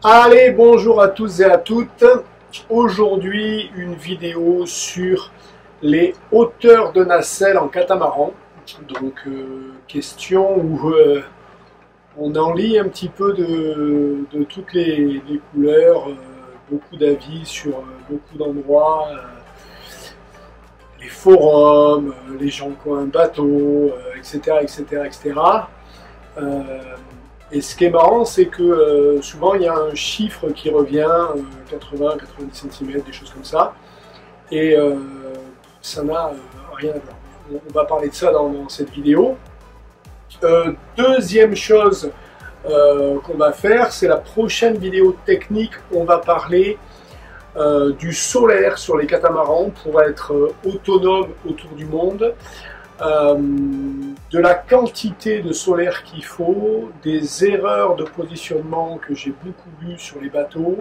Allez, bonjour à tous et à toutes. Aujourd'hui, une vidéo sur les hauteurs de nacelle en catamaran. Donc, question où on en lit un petit peu de toutes les couleurs, beaucoup d'avis sur beaucoup d'endroits, les forums, les gens qui ont un bateau, etc., etc., etc. Et ce qui est marrant, c'est que souvent il y a un chiffre qui revient, 80, 90 cm, des choses comme ça, et ça n'a rien à voir. On va parler de ça dans cette vidéo. Deuxième chose qu'on va faire, c'est la prochaine vidéo technique. On va parler du solaire sur les catamarans pour être autonome autour du monde. De la quantité de solaire qu'il faut, des erreurs de positionnement que j'ai beaucoup vues sur les bateaux,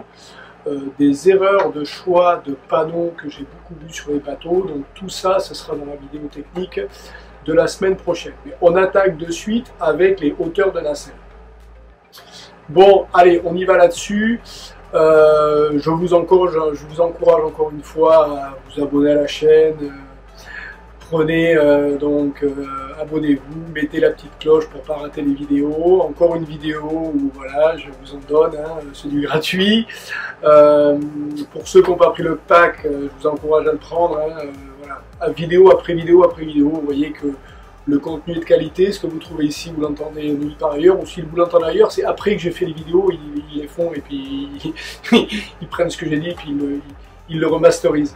des erreurs de choix de panneaux que j'ai beaucoup vues sur les bateaux. Donc tout ça, ce sera dans la vidéo technique de la semaine prochaine. Mais on attaque de suite avec les hauteurs de nacelle. Bon, allez, on y va là-dessus. Je vous encourage encore une fois à vous abonner à la chaîne. Prenez abonnez-vous, mettez la petite cloche pour ne pas rater les vidéos. Encore une vidéo où voilà, je vous en donne, c'est du gratuit. Pour ceux qui n'ont pas pris le pack, je vous encourage à le prendre. Voilà. Vidéo après vidéo après vidéo, vous voyez que le contenu est de qualité. Ce que vous trouvez ici, vous l'entendez nulle part ailleurs. Ou si vous l'entendez ailleurs, c'est après que j'ai fait les vidéos, ils les font et puis ils prennent ce que j'ai dit et puis ils le remasterisent.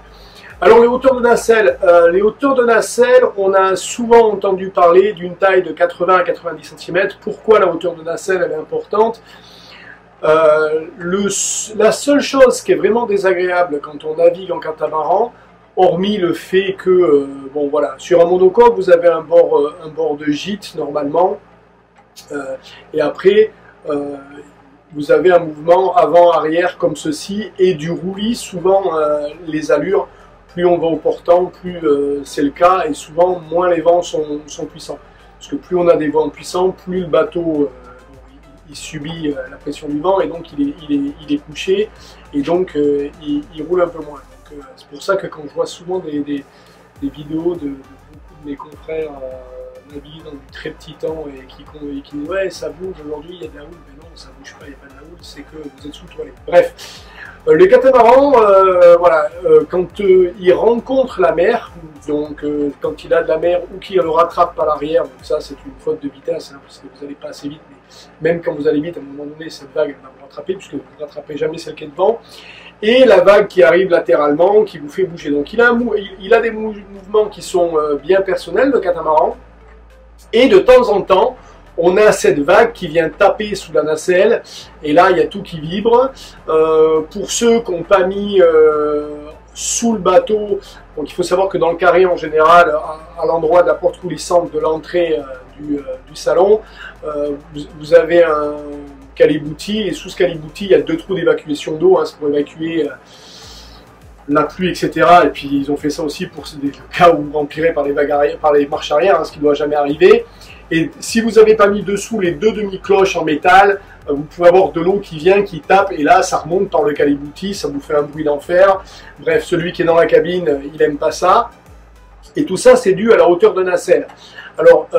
Alors les hauteurs de nacelle, on a souvent entendu parler d'une taille de 80 à 90 cm. Pourquoi la hauteur de nacelle elle est importante? La seule chose qui est vraiment désagréable quand on navigue en catamaran, hormis le fait que, bon voilà, sur un monocoque vous avez un bord de gîte normalement, et après vous avez un mouvement avant-arrière comme ceci, et du roulis, souvent les allures, plus on va au portant, plus c'est le cas, et souvent moins les vents sont puissants. Parce que plus on a des vents puissants, plus le bateau il subit la pression du vent, et donc il est couché, et donc il roule un peu moins. C'est pour ça que quand je vois souvent des vidéos de beaucoup de mes confrères naviguer dans du très petit temps et qui disent ouais ça bouge aujourd'hui, il y a de la houle, mais non ça bouge pas, il n'y a pas de la houle, c'est que vous êtes sous toilette. Bref. Les catamarans, voilà, quand ils rencontrent la mer, donc quand il a de la mer ou qu'il le rattrape par l'arrière, donc ça c'est une faute de vitesse, parce que vous n'allez pas assez vite, mais même quand vous allez vite, à un moment donné, cette vague elle va vous rattraper, puisque vous ne rattrapez jamais celle qui est devant, et la vague qui arrive latéralement, qui vous fait bouger. Donc il a des mouvements qui sont bien personnels, le catamaran, et de temps en temps, on a cette vague qui vient taper sous la nacelle, et là il y a tout qui vibre. Pour ceux qui n'ont pas mis sous le bateau, donc il faut savoir que dans le carré en général, à l'endroit de la porte coulissante de l'entrée du salon, vous avez un caliboutis, et sous ce caliboutis il y a 2 trous d'évacuation d'eau, c'est pour évacuer la pluie, etc. Et puis ils ont fait ça aussi pour des cas où vous remplirez par les vagues arrière, par les marches arrière, ce qui ne doit jamais arriver. Et si vous n'avez pas mis dessous les 2 demi-cloches en métal, vous pouvez avoir de l'eau qui vient, qui tape, et là ça remonte par le caliboutis, ça vous fait un bruit d'enfer. Bref, celui qui est dans la cabine, il n'aime pas ça. Et tout ça, c'est dû à la hauteur de nacelle. Alors,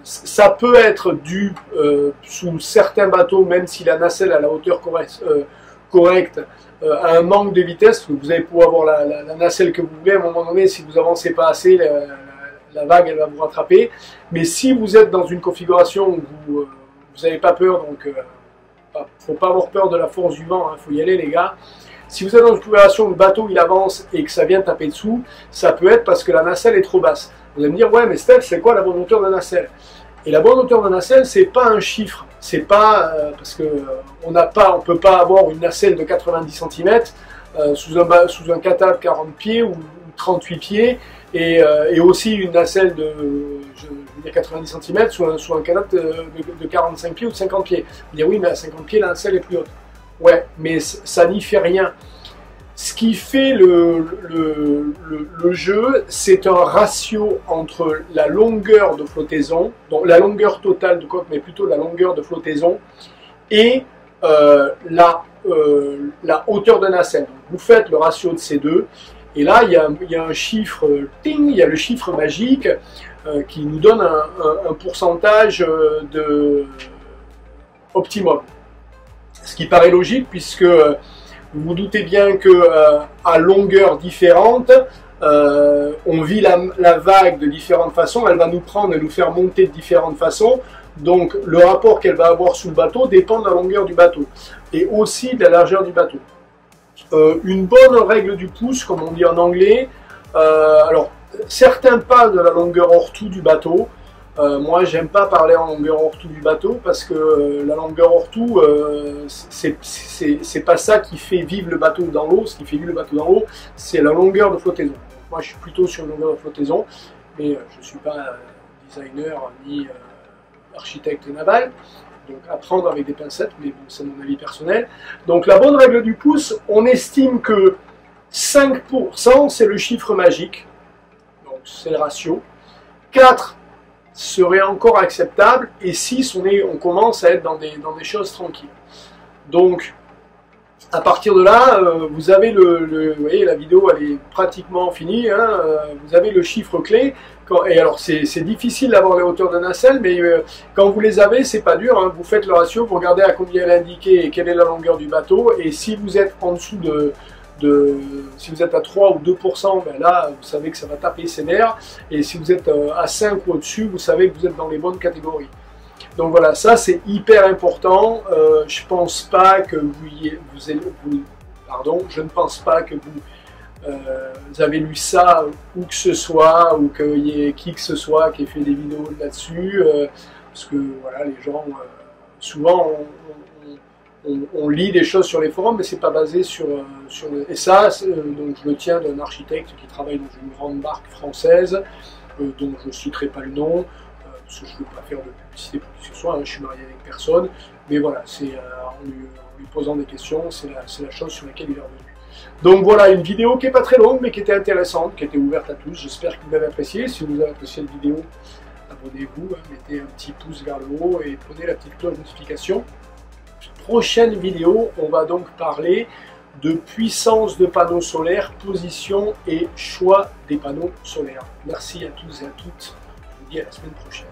ça peut être dû sous certains bateaux, même si la nacelle a la hauteur correcte, à un manque de vitesse, parce que vous allez pouvoir avoir la nacelle que vous voulez, à un moment donné, si vous avancez pas assez, la vague elle va vous rattraper. Mais si vous êtes dans une configuration où vous n'avez pas peur, donc faut pas avoir peur de la force du vent, faut y aller les gars. Si vous êtes dans une configuration où le bateau il avance et que ça vient taper dessous, ça peut être parce que la nacelle est trop basse. Vous allez me dire ouais mais Steph, c'est quoi la bonne hauteur de nacelle? Et la bonne hauteur de nacelle, c'est pas un chiffre, c'est pas parce que on peut pas avoir une nacelle de 90 cm sous un catap 40 pieds ou 38 pieds, et aussi une nacelle de 90 cm sous un catap de 45 pieds ou de 50 pieds. Vous dire oui, mais à 50 pieds, la nacelle est plus haute. Ouais, mais ça n'y fait rien. Ce qui fait le jeu, c'est un ratio entre la longueur de flottaison, donc la longueur totale de coque, mais plutôt la longueur de flottaison, et la hauteur de nacelle. Donc, vous faites le ratio de ces deux, et là il y a un chiffre, ting, il y a le chiffre magique qui nous donne un pourcentage de optimum. Ce qui paraît logique puisque vous vous doutez bien que à longueur différente, on vit la vague de différentes façons, elle va nous prendre et nous faire monter de différentes façons. Donc le rapport qu'elle va avoir sous le bateau dépend de la longueur du bateau et aussi de la largeur du bateau. Une bonne règle du pouce, comme on dit en anglais, alors certains parlent de la longueur hors tout du bateau. Moi, j'aime pas parler en longueur hors tout du bateau parce que la longueur hors tout, c'est pas ça qui fait vivre le bateau dans l'eau. Ce qui fait vivre le bateau dans l'eau, c'est la longueur de flottaison. Moi, je suis plutôt sur une longueur de flottaison, mais je suis pas designer ni architecte naval. Donc, à prendre avec des pincettes, mais bon, c'est mon avis personnel. Donc, la bonne règle du pouce, on estime que 5%, c'est le chiffre magique. Donc, c'est le ratio. 4 serait encore acceptable, et 6, on commence à être dans des choses tranquilles. Donc, à partir de là, vous avez vous voyez, la vidéo, elle est pratiquement finie, hein, vous avez le chiffre clé, et alors c'est difficile d'avoir les hauteurs de nacelle, mais quand vous les avez, c'est pas dur, hein, vous faites le ratio, vous regardez à combien elle est indiquée et quelle est la longueur du bateau, et si vous êtes en dessous si vous êtes à 3 ou 2%, ben là, vous savez que ça va taper ses nerfs. Et si vous êtes à 5 ou au-dessus, vous savez que vous êtes dans les bonnes catégories. Donc voilà, ça c'est hyper important. Je pense pas que je ne pense pas que vous avez lu ça où que ce soit, ou qu'il y ait qui que ce soit qui ait fait des vidéos là-dessus. Parce que voilà, les gens, souvent, on lit des choses sur les forums, mais c'est pas basé sur et ça, donc je le tiens d'un architecte qui travaille dans une grande marque française, dont je ne citerai pas le nom, parce que je ne veux pas faire de publicité pour qui que ce soit, hein, je suis marié avec personne, mais voilà, c'est en lui posant des questions, c'est la chose sur laquelle il est revenu. Donc voilà, une vidéo qui n'est pas très longue, mais qui était intéressante, qui était ouverte à tous. J'espère que vous l'avez apprécié. Si vous avez apprécié la vidéo, abonnez-vous, hein, mettez un petit pouce vers le haut et prenez la petite cloche de notification. Prochaine vidéo, on va donc parler de puissance de panneaux solaires, position et choix des panneaux solaires. Merci à tous et à toutes. Je vous dis à la semaine prochaine.